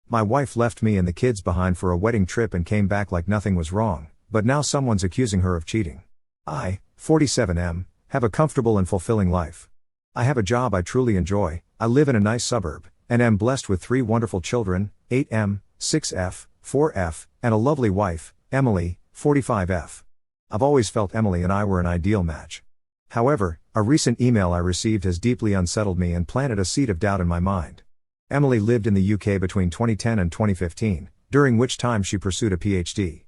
My wife left me and the kids behind for a wedding trip and came back like nothing was wrong, but now someone's accusing her of cheating. I, 47M, have a comfortable and fulfilling life. I have a job I truly enjoy, I live in a nice suburb, and am blessed with 3 wonderful children, 8M, 6F, 4F, and a lovely wife, Emily, 45F. I've always felt Emily and I were an ideal match. However, a recent email I received has deeply unsettled me and planted a seed of doubt in my mind. Emily lived in the UK between 2010 and 2015, during which time she pursued a PhD.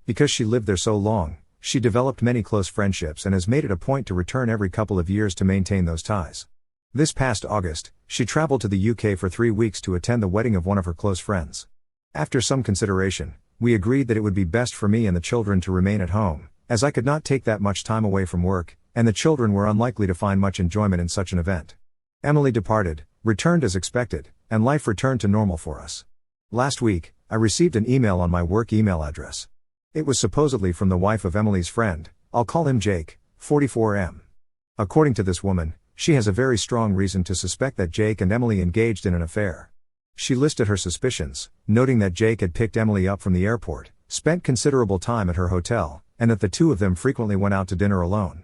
Because she lived there so long, she developed many close friendships and has made it a point to return every couple of years to maintain those ties. This past August, she traveled to the UK for 3 weeks to attend the wedding of one of her close friends. After some consideration, we agreed that it would be best for me and the children to remain at home, as I could not take that much time away from work, and the children were unlikely to find much enjoyment in such an event. Emily departed, returned as expected, and life returned to normal for us. Last week, I received an email on my work email address. It was supposedly from the wife of Emily's friend, I'll call him Jake, 44M. According to this woman, she has a very strong reason to suspect that Jake and Emily engaged in an affair. She listed her suspicions, noting that Jake had picked Emily up from the airport, spent considerable time at her hotel, and that the two of them frequently went out to dinner alone.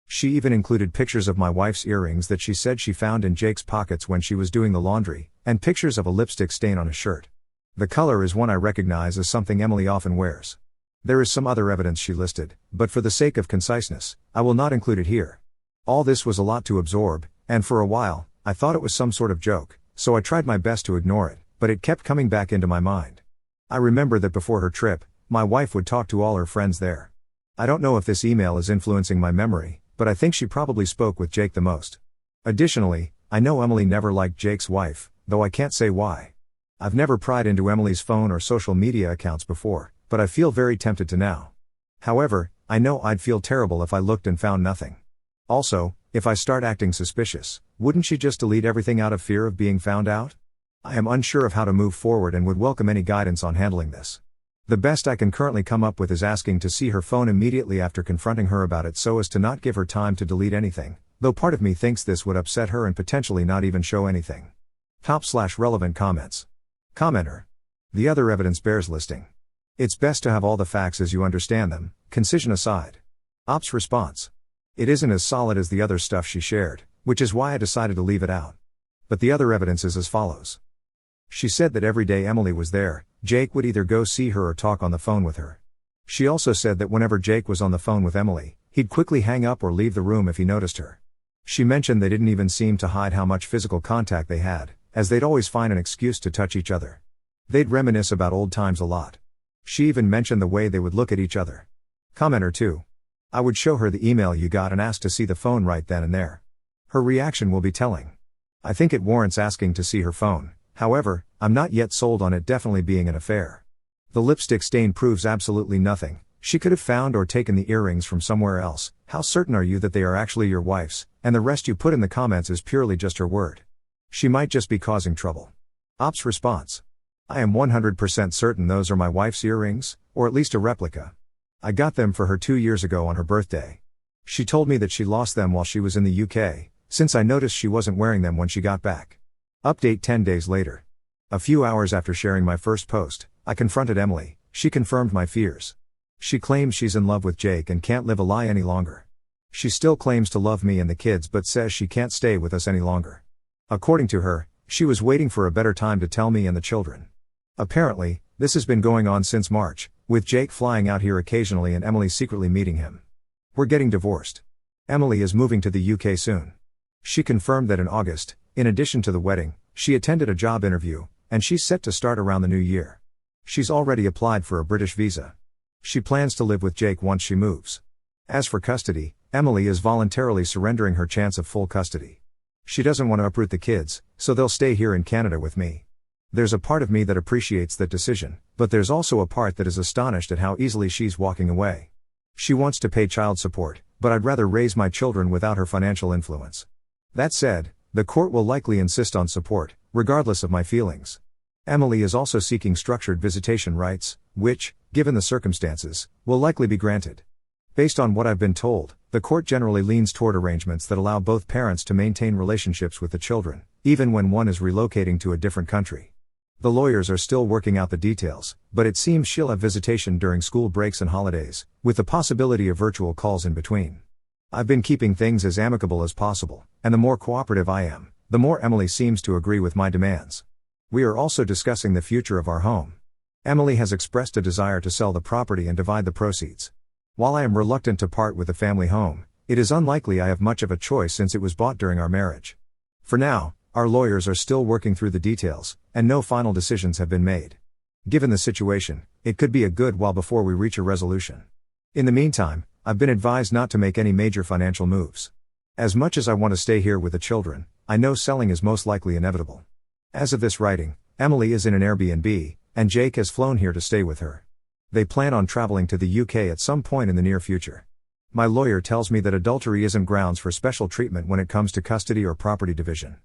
She even included pictures of my wife's earrings that she said she found in Jake's pockets when she was doing the laundry, and pictures of a lipstick stain on his shirt. The color is one I recognize as something Emily often wears. There is some other evidence she listed, but for the sake of conciseness, I will not include it here. All this was a lot to absorb, and for a while, I thought it was some sort of joke, so I tried my best to ignore it, but it kept coming back into my mind. I remember that before her trip, my wife would talk to all her friends there. I don't know if this email is influencing my memory, but I think she probably spoke with Jake the most. Additionally, I know Emily never liked Jake's wife, though I can't say why. I've never pried into Emily's phone or social media accounts before, but I feel very tempted to now. However, I know I'd feel terrible if I looked and found nothing. Also, if I start acting suspicious, wouldn't she just delete everything out of fear of being found out? I am unsure of how to move forward and would welcome any guidance on handling this. The best I can currently come up with is asking to see her phone immediately after confronting her about it so as to not give her time to delete anything, though part of me thinks this would upset her and potentially not even show anything. Top/relevant comments. Commenter. The other evidence bears listing. It's best to have all the facts as you understand them, concision aside. Ops response. It isn't as solid as the other stuff she shared, which is why I decided to leave it out. But the other evidence is as follows. She said that every day Emily was there, Jake would either go see her or talk on the phone with her. She also said that whenever Jake was on the phone with Emily, he'd quickly hang up or leave the room if he noticed her. She mentioned they didn't even seem to hide how much physical contact they had, as they'd always find an excuse to touch each other. They'd reminisce about old times a lot. She even mentioned the way they would look at each other. Commenter 2. I would show her the email you got and ask to see the phone right then and there. Her reaction will be telling. I think it warrants asking to see her phone, however, I'm not yet sold on it definitely being an affair. The lipstick stain proves absolutely nothing. She could have found or taken the earrings from somewhere else. How certain are you that they are actually your wife's, and the rest you put in the comments is purely just her word? She might just be causing trouble. Ops response. I am 100% certain those are my wife's earrings, or at least a replica. I got them for her 2 years ago on her birthday. She told me that she lost them while she was in the UK, since I noticed she wasn't wearing them when she got back. Update 10 days later. A few hours after sharing my first post, I confronted Emily. She confirmed my fears. She claims she's in love with Jake and can't live a lie any longer. She still claims to love me and the kids but says she can't stay with us any longer. According to her, she was waiting for a better time to tell me and the children. Apparently, this has been going on since March, with Jake flying out here occasionally and Emily secretly meeting him. We're getting divorced. Emily is moving to the UK soon. She confirmed that in August, in addition to the wedding, she attended a job interview, and she's set to start around the new year. She's already applied for a British visa. She plans to live with Jake once she moves. As for custody, Emily is voluntarily surrendering her chance of full custody. She doesn't want to uproot the kids, so they'll stay here in Canada with me. There's a part of me that appreciates that decision, but there's also a part that is astonished at how easily she's walking away. She wants to pay child support, but I'd rather raise my children without her financial influence. That said, the court will likely insist on support, regardless of my feelings. Emily is also seeking structured visitation rights, which, given the circumstances, will likely be granted. Based on what I've been told, the court generally leans toward arrangements that allow both parents to maintain relationships with the children, even when one is relocating to a different country. The lawyers are still working out the details, but it seems she'll have visitation during school breaks and holidays, with the possibility of virtual calls in between. I've been keeping things as amicable as possible, and the more cooperative I am, the more Emily seems to agree with my demands. We are also discussing the future of our home. Emily has expressed a desire to sell the property and divide the proceeds. While I am reluctant to part with the family home, it is unlikely I have much of a choice since it was bought during our marriage. For now, our lawyers are still working through the details, and no final decisions have been made. Given the situation, it could be a good while before we reach a resolution. In the meantime, I've been advised not to make any major financial moves. As much as I want to stay here with the children, I know selling is most likely inevitable. As of this writing, Emily is in an Airbnb, and Jake has flown here to stay with her. They plan on traveling to the UK at some point in the near future. My lawyer tells me that adultery isn't grounds for special treatment when it comes to custody or property division.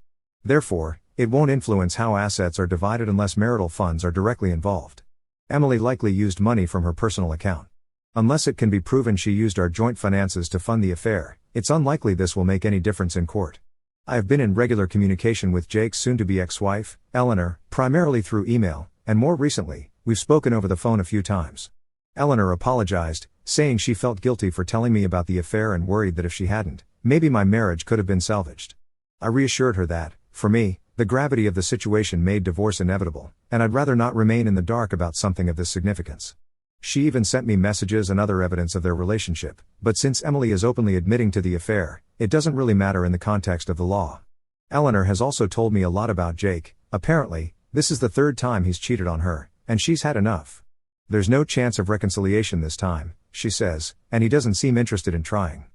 Therefore, it won't influence how assets are divided unless marital funds are directly involved. Emily likely used money from her personal account. Unless it can be proven she used our joint finances to fund the affair, it's unlikely this will make any difference in court. I have been in regular communication with Jake's soon-to-be ex-wife, Eleanor, primarily through email, and more recently, we've spoken over the phone a few times. Eleanor apologized, saying she felt guilty for telling me about the affair and worried that if she hadn't, maybe my marriage could have been salvaged. I reassured her that, for me, the gravity of the situation made divorce inevitable, and I'd rather not remain in the dark about something of this significance. She even sent me messages and other evidence of their relationship, but since Emily is openly admitting to the affair, it doesn't really matter in the context of the law. Eleanor has also told me a lot about Jake. Apparently, this is the third time he's cheated on her, and she's had enough. There's no chance of reconciliation this time, she says, and he doesn't seem interested in trying.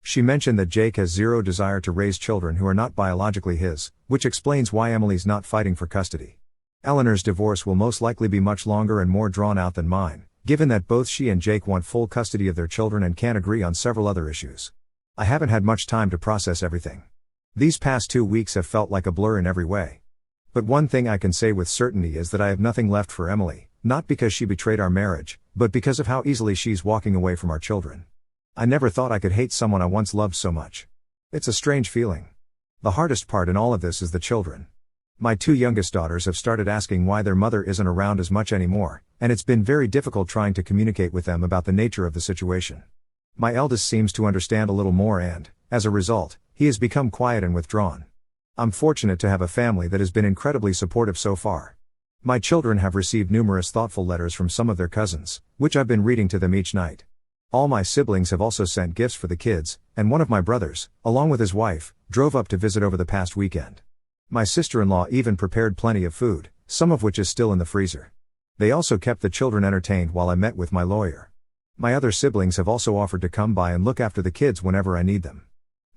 She mentioned that Jake has zero desire to raise children who are not biologically his, which explains why Emily's not fighting for custody. Eleanor's divorce will most likely be much longer and more drawn out than mine, given that both she and Jake want full custody of their children and can't agree on several other issues. I haven't had much time to process everything. These past 2 weeks have felt like a blur in every way. But one thing I can say with certainty is that I have nothing left for Emily, not because she betrayed our marriage, but because of how easily she's walking away from our children. I never thought I could hate someone I once loved so much. It's a strange feeling. The hardest part in all of this is the children. My 2 youngest daughters have started asking why their mother isn't around as much anymore, and it's been very difficult trying to communicate with them about the nature of the situation. My eldest seems to understand a little more and, as a result, he has become quiet and withdrawn. I'm fortunate to have a family that has been incredibly supportive so far. My children have received numerous thoughtful letters from some of their cousins, which I've been reading to them each night. All my siblings have also sent gifts for the kids, and one of my brothers, along with his wife, drove up to visit over the past weekend. My sister-in-law even prepared plenty of food, some of which is still in the freezer. They also kept the children entertained while I met with my lawyer. My other siblings have also offered to come by and look after the kids whenever I need them.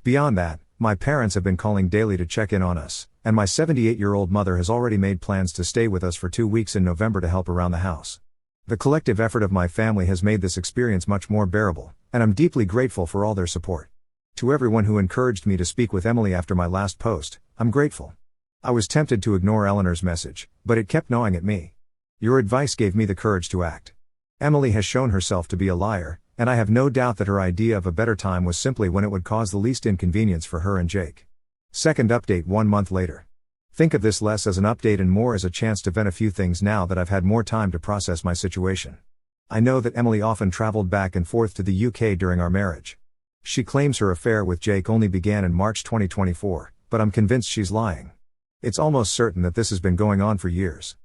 Beyond that, my parents have been calling daily to check in on us, and my 78-year-old mother has already made plans to stay with us for 2 weeks in November to help around the house. The collective effort of my family has made this experience much more bearable, and I'm deeply grateful for all their support. To everyone who encouraged me to speak with Emily after my last post, I'm grateful. I was tempted to ignore Eleanor's message, but it kept gnawing at me. Your advice gave me the courage to act. Emily has shown herself to be a liar, and I have no doubt that her idea of a better time was simply when it would cause the least inconvenience for her and Jake. Second update 1 month later. Think of this less as an update and more as a chance to vent a few things now that I've had more time to process my situation. I know that Emily often traveled back and forth to the UK during our marriage. She claims her affair with Jake only began in March 2024, but I'm convinced she's lying. It's almost certain that this has been going on for years.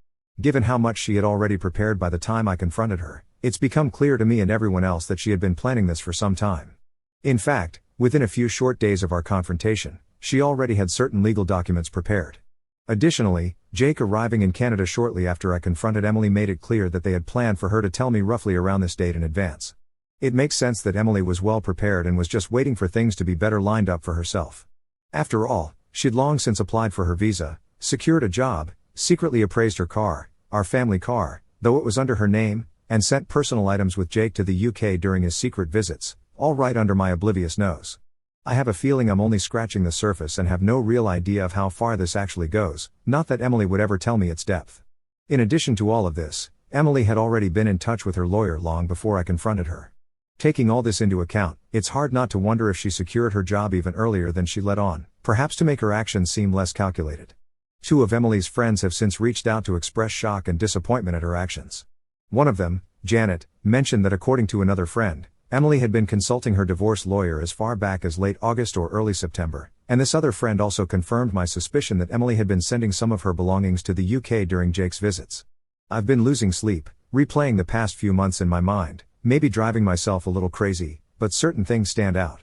Given how much she had already prepared by the time I confronted her, it's become clear to me and everyone else that she had been planning this for some time. In fact, within a few short days of our confrontation, she already had certain legal documents prepared. Additionally, Jake arriving in Canada shortly after I confronted Emily made it clear that they had planned for her to tell me roughly around this date in advance. It makes sense that Emily was well prepared and was just waiting for things to be better lined up for herself. After all, she'd long since applied for her visa, secured a job, secretly appraised her car, our family car, though it was under her name, and sent personal items with Jake to the UK during his secret visits, all right under my oblivious nose. I have a feeling I'm only scratching the surface and have no real idea of how far this actually goes, not that Emily would ever tell me its depth. In addition to all of this, Emily had already been in touch with her lawyer long before I confronted her. Taking all this into account, it's hard not to wonder if she secured her job even earlier than she let on, perhaps to make her actions seem less calculated. Two of Emily's friends have since reached out to express shock and disappointment at her actions. One of them, Janet, mentioned that according to another friend, Emily had been consulting her divorce lawyer as far back as late August or early September, and this other friend also confirmed my suspicion that Emily had been sending some of her belongings to the UK during Jake's visits. I've been losing sleep, replaying the past few months in my mind, maybe driving myself a little crazy, but certain things stand out.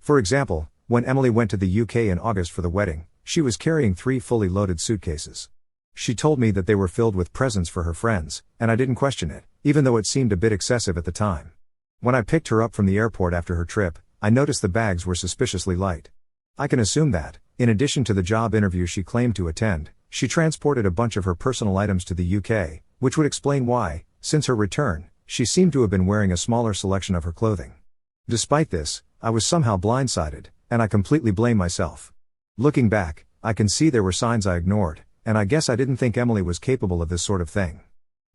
For example, when Emily went to the UK in August for the wedding, she was carrying 3 fully loaded suitcases. She told me that they were filled with presents for her friends, and I didn't question it, even though it seemed a bit excessive at the time. When I picked her up from the airport after her trip, I noticed the bags were suspiciously light. I can assume that, in addition to the job interview she claimed to attend, she transported a bunch of her personal items to the UK, which would explain why, since her return, she seemed to have been wearing a smaller selection of her clothing. Despite this, I was somehow blindsided, and I completely blame myself. Looking back, I can see there were signs I ignored, and I guess I didn't think Emily was capable of this sort of thing.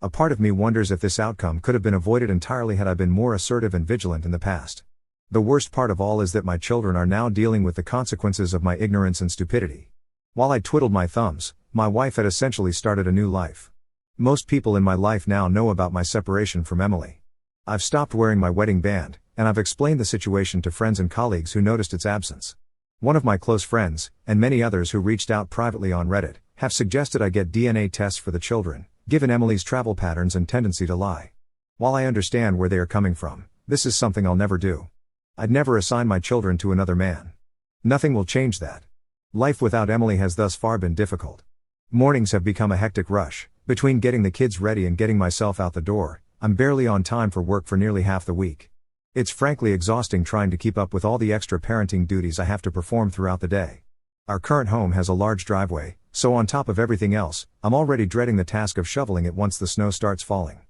A part of me wonders if this outcome could have been avoided entirely had I been more assertive and vigilant in the past. The worst part of all is that my children are now dealing with the consequences of my ignorance and stupidity. While I twiddled my thumbs, my wife had essentially started a new life. Most people in my life now know about my separation from Emily. I've stopped wearing my wedding band, and I've explained the situation to friends and colleagues who noticed its absence. One of my close friends, and many others who reached out privately on Reddit, have suggested I get DNA tests for the children, given Emily's travel patterns and tendency to lie. While I understand where they are coming from, this is something I'll never do. I'd never assign my children to another man. Nothing will change that. Life without Emily has thus far been difficult. Mornings have become a hectic rush. Between getting the kids ready and getting myself out the door, I'm barely on time for work for nearly half the week. It's frankly exhausting trying to keep up with all the extra parenting duties I have to perform throughout the day. Our current home has a large driveway, so on top of everything else, I'm already dreading the task of shoveling it once the snow starts falling.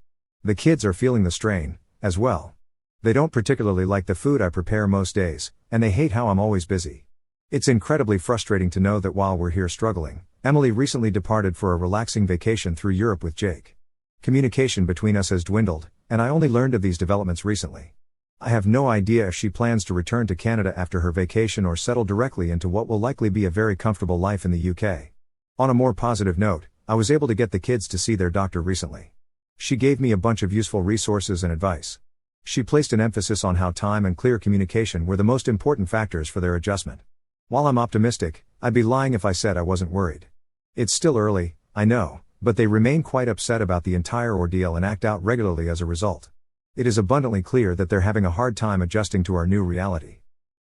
The kids are feeling the strain, as well. They don't particularly like the food I prepare most days, and they hate how I'm always busy. It's incredibly frustrating to know that while we're here struggling, Emily recently departed for a relaxing vacation through Europe with Jake. Communication between us has dwindled, and I only learned of these developments recently. I have no idea if she plans to return to Canada after her vacation or settle directly into what will likely be a very comfortable life in the UK. On a more positive note, I was able to get the kids to see their doctor recently. She gave me a bunch of useful resources and advice. She placed an emphasis on how time and clear communication were the most important factors for their adjustment. While I'm optimistic, I'd be lying if I said I wasn't worried. It's still early, I know, but they remain quite upset about the entire ordeal and act out regularly as a result. It is abundantly clear that they're having a hard time adjusting to our new reality.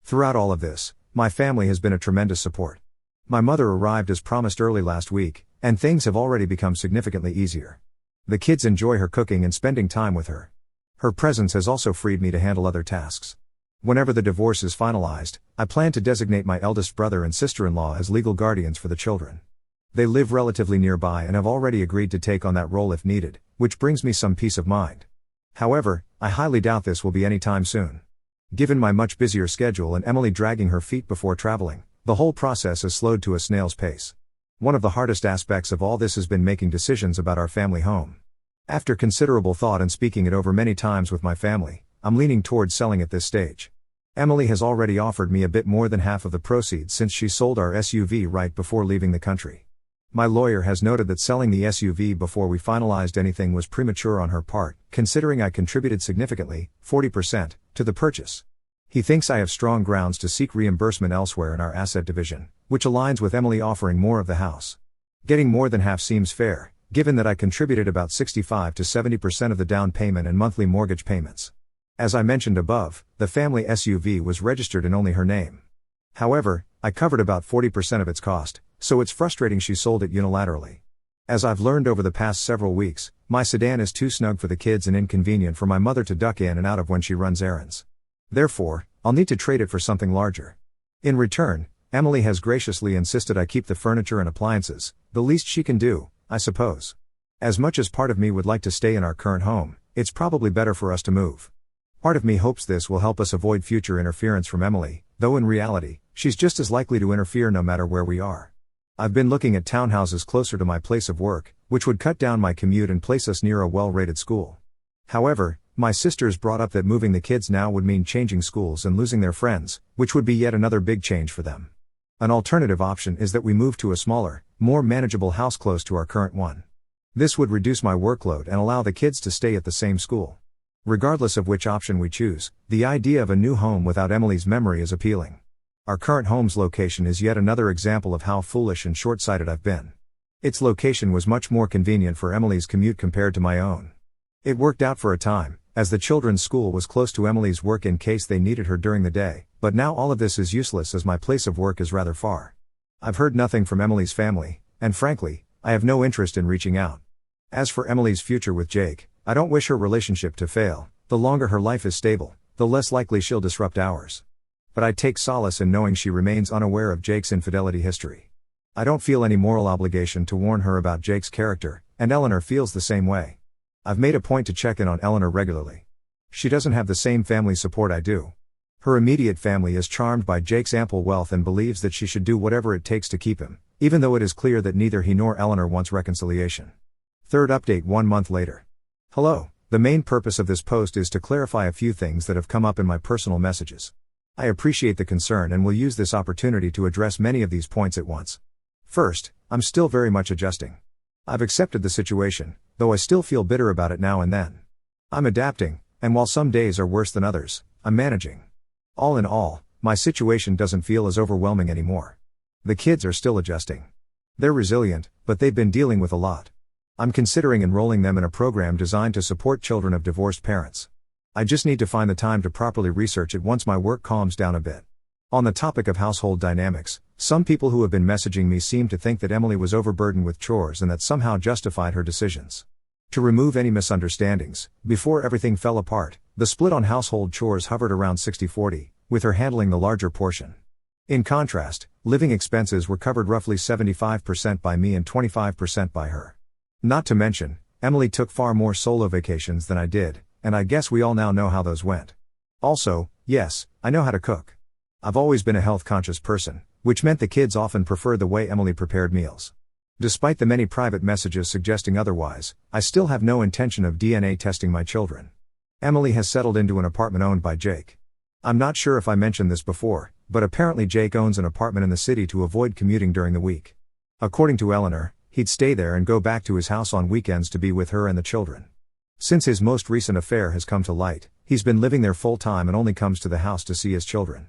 Throughout all of this, my family has been a tremendous support. My mother arrived as promised early last week, and things have already become significantly easier. The kids enjoy her cooking and spending time with her. Her presence has also freed me to handle other tasks. Whenever the divorce is finalized, I plan to designate my eldest brother and sister-in-law as legal guardians for the children. They live relatively nearby and have already agreed to take on that role if needed, which brings me some peace of mind. However, I highly doubt this will be any time soon. Given my much busier schedule and Emily dragging her feet before traveling, the whole process has slowed to a snail's pace. One of the hardest aspects of all this has been making decisions about our family home. After considerable thought and speaking it over many times with my family, I'm leaning towards selling at this stage. Emily has already offered me a bit more than half of the proceeds since she sold our SUV right before leaving the country. My lawyer has noted that selling the SUV before we finalized anything was premature on her part, considering I contributed significantly, 40%, to the purchase. He thinks I have strong grounds to seek reimbursement elsewhere in our asset division, which aligns with Emily offering more of the house. Getting more than half seems fair, given that I contributed about 65 to 70% of the down payment and monthly mortgage payments. As I mentioned above, the family SUV was registered in only her name. However, I covered about 40% of its cost, so it's frustrating she sold it unilaterally. As I've learned over the past several weeks, my sedan is too snug for the kids and inconvenient for my mother to duck in and out of when she runs errands. Therefore, I'll need to trade it for something larger. In return, Emily has graciously insisted I keep the furniture and appliances, the least she can do, I suppose. As much as part of me would like to stay in our current home, it's probably better for us to move. Part of me hopes this will help us avoid future interference from Emily, though in reality, she's just as likely to interfere no matter where we are. I've been looking at townhouses closer to my place of work, which would cut down my commute and place us near a well-rated school. However, my sisters brought up that moving the kids now would mean changing schools and losing their friends, which would be yet another big change for them. An alternative option is that we move to a smaller, more manageable house close to our current one. This would reduce my workload and allow the kids to stay at the same school. Regardless of which option we choose, the idea of a new home without Emily's memory is appealing. Our current home's location is yet another example of how foolish and short-sighted I've been. Its location was much more convenient for Emily's commute compared to my own. It worked out for a time, as the children's school was close to Emily's work in case they needed her during the day, but now all of this is useless as my place of work is rather far. I've heard nothing from Emily's family, and frankly, I have no interest in reaching out. As for Emily's future with Jake, I don't wish her relationship to fail. The longer her life is stable, the less likely she'll disrupt ours. But I take solace in knowing she remains unaware of Jake's infidelity history. I don't feel any moral obligation to warn her about Jake's character, and Eleanor feels the same way. I've made a point to check in on Eleanor regularly. She doesn't have the same family support I do. Her immediate family is charmed by Jake's ample wealth and believes that she should do whatever it takes to keep him, even though it is clear that neither he nor Eleanor wants reconciliation. Third update 1 month later. Hello, the main purpose of this post is to clarify a few things that have come up in my personal messages. I appreciate the concern and will use this opportunity to address many of these points at once. First, I'm still very much adjusting. I've accepted the situation, though I still feel bitter about it now and then. I'm adapting, and while some days are worse than others, I'm managing. All in all, my situation doesn't feel as overwhelming anymore. The kids are still adjusting. They're resilient, but they've been dealing with a lot. I'm considering enrolling them in a program designed to support children of divorced parents. I just need to find the time to properly research it once my work calms down a bit. On the topic of household dynamics, some people who have been messaging me seem to think that Emily was overburdened with chores and that somehow justified her decisions. To remove any misunderstandings, before everything fell apart, the split on household chores hovered around 60-40, with her handling the larger portion. In contrast, living expenses were covered roughly 75% by me and 25% by her. Not to mention, Emily took far more solo vacations than I did, and I guess we all now know how those went. Also, yes, I know how to cook. I've always been a health-conscious person, which meant the kids often preferred the way Emily prepared meals. Despite the many private messages suggesting otherwise, I still have no intention of DNA testing my children. Emily has settled into an apartment owned by Jake. I'm not sure if I mentioned this before, but apparently Jake owns an apartment in the city to avoid commuting during the week. According to Eleanor, he'd stay there and go back to his house on weekends to be with her and the children. Since his most recent affair has come to light, he's been living there full-time and only comes to the house to see his children.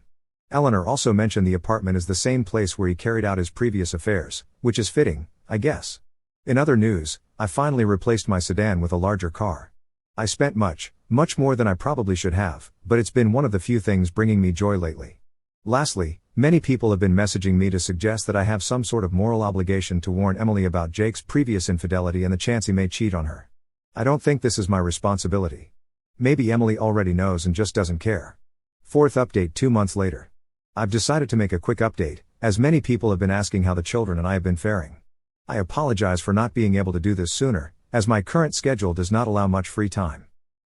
Eleanor also mentioned the apartment is the same place where he carried out his previous affairs, which is fitting, I guess. In other news, I finally replaced my sedan with a larger car. I spent much more than I probably should have, but it's been one of the few things bringing me joy lately. Lastly, many people have been messaging me to suggest that I have some sort of moral obligation to warn Emily about Jake's previous infidelity and the chance he may cheat on her. I don't think this is my responsibility. Maybe Emily already knows and just doesn't care. Fourth update 2 months later. I've decided to make a quick update, as many people have been asking how the children and I have been faring. I apologize for not being able to do this sooner, as my current schedule does not allow much free time.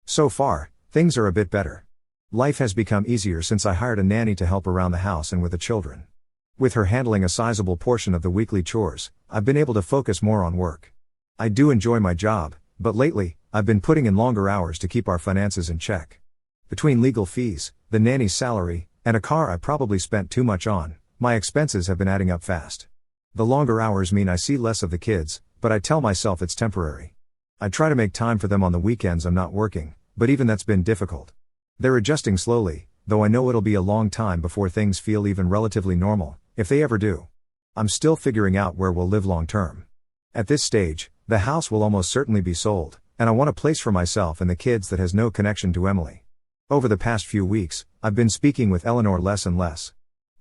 So far, things are a bit better. Life has become easier since I hired a nanny to help around the house and with the children. With her handling a sizable portion of the weekly chores, I've been able to focus more on work. I do enjoy my job, but lately, I've been putting in longer hours to keep our finances in check. Between legal fees, the nanny's salary, and a car I probably spent too much on, my expenses have been adding up fast. The longer hours mean I see less of the kids, but I tell myself it's temporary. I try to make time for them on the weekends I'm not working, but even that's been difficult. They're adjusting slowly, though I know it'll be a long time before things feel even relatively normal, if they ever do. I'm still figuring out where we'll live long term. At this stage, the house will almost certainly be sold, and I want a place for myself and the kids that has no connection to Emily. Over the past few weeks, I've been speaking with Eleanor less and less.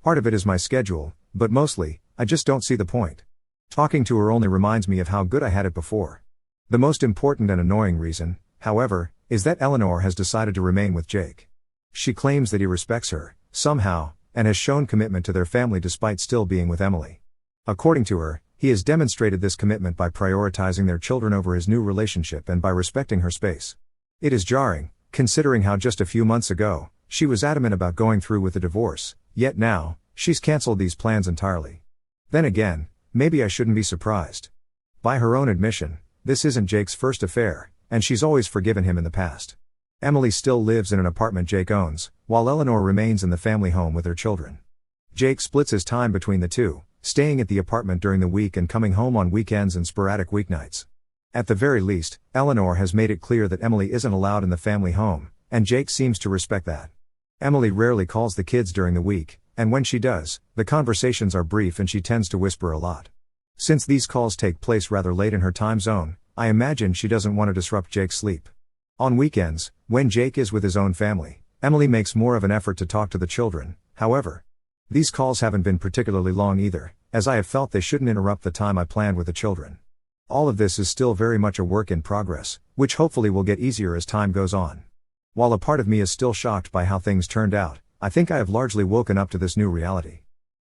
Part of it is my schedule, but mostly, I just don't see the point. Talking to her only reminds me of how good I had it before. The most important and annoying reason, however, is that Eleanor has decided to remain with Jake. She claims that he respects her, somehow, and has shown commitment to their family despite still being with Emily. According to her, he has demonstrated this commitment by prioritizing their children over his new relationship and by respecting her space. It is jarring, considering how just a few months ago, she was adamant about going through with the divorce, yet now, she's cancelled these plans entirely. Then again, maybe I shouldn't be surprised. By her own admission, this isn't Jake's first affair, and she's always forgiven him in the past. Emily still lives in an apartment Jake owns, while Eleanor remains in the family home with her children. Jake splits his time between the two, staying at the apartment during the week and coming home on weekends and sporadic weeknights. At the very least, Eleanor has made it clear that Emily isn't allowed in the family home, and Jake seems to respect that. Emily rarely calls the kids during the week, and when she does, the conversations are brief and she tends to whisper a lot. Since these calls take place rather late in her time zone, I imagine she doesn't want to disrupt Jake's sleep. On weekends, when Jake is with his own family, Emily makes more of an effort to talk to the children. However, these calls haven't been particularly long either, as I have felt they shouldn't interrupt the time I planned with the children. All of this is still very much a work in progress, which hopefully will get easier as time goes on. While a part of me is still shocked by how things turned out, I think I have largely woken up to this new reality.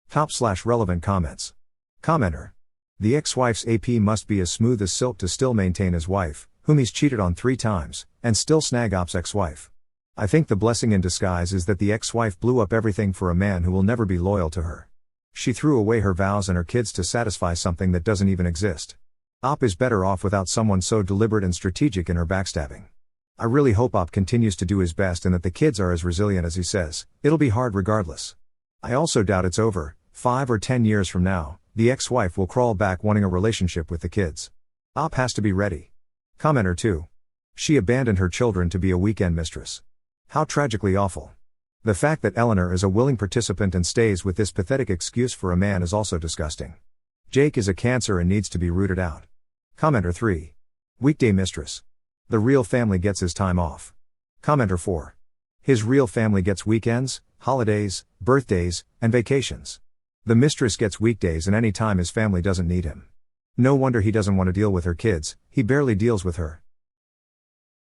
Top/relevant comments. Commenter. The ex-wife's AP must be as smooth as silk to still maintain his wife, whom he's cheated on 3 times, and still snag Op's ex-wife. I think the blessing in disguise is that the ex-wife blew up everything for a man who will never be loyal to her. She threw away her vows and her kids to satisfy something that doesn't even exist. Op is better off without someone so deliberate and strategic in her backstabbing. I really hope Op continues to do his best and that the kids are as resilient as he says. It'll be hard regardless. I also doubt it's over. 5 or 10 years from now, the ex-wife will crawl back wanting a relationship with the kids. Op has to be ready. Commenter 2. She abandoned her children to be a weekend mistress. How tragically awful. The fact that Eleanor is a willing participant and stays with this pathetic excuse for a man is also disgusting. Jake is a cancer and needs to be rooted out. Commenter 3. Weekday mistress. The real family gets his time off. Commenter 4. His real family gets weekends, holidays, birthdays, and vacations. The mistress gets weekdays and any time his family doesn't need him. No wonder he doesn't want to deal with her kids, he barely deals with her.